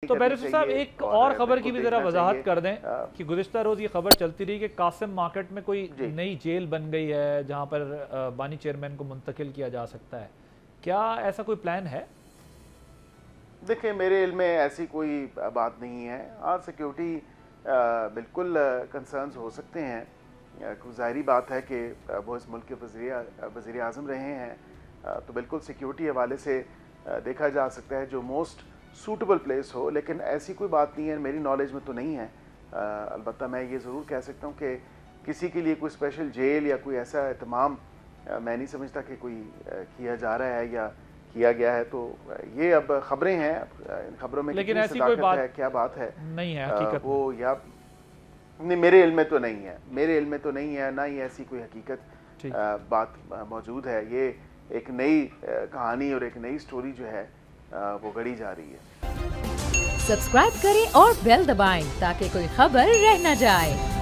तो बैरिस्टर साहब एक और खबर की भी ज़रा वजाहत कर दें कि गुज़िश्ता रोज़ ये खबर चलती रही कि कासिम मार्केट में कोई नई जेल बन गई है जहां पर बानी चेयरमैन को मुंतकिल किया जा सकता है। क्या ऐसा कोई प्लान है? देखिए, मेरे इल्म में ऐसी कोई बात नहीं है। हाँ, सिक्योरिटी बिल्कुल कंसर्न्स हो सकते हैं। ज़ाहिरी बात है कि वो इस मुल्क के वज़ीर आज़म रहे हैं, तो बिल्कुल सिक्योरिटी हवाले से देखा जा सकता है जो मोस्ट सूटेबल प्लेस हो, लेकिन ऐसी कोई बात नहीं है, मेरी नॉलेज में तो नहीं है। अलबत्ता मैं ये ज़रूर कह सकता हूँ कि किसी के लिए कोई स्पेशल जेल या कोई ऐसा एहतमाम मैं नहीं समझता कि कोई किया जा रहा है या किया गया है। तो ये अब खबरें हैं, इन खबरों में लेकिन ऐसी कोई बात है, क्या बात है नहीं है हकीकत वो या नहीं, मेरे इल्म में तो नहीं है, मेरे इल्म में तो नहीं है, ना ही ऐसी कोई हकीकत बात मौजूद है। ये एक नई कहानी और एक नई स्टोरी जो है वो गढ़ी जा रही है। सब्सक्राइब करें और बेल दबाएं ताकि कोई खबर रह न जाए।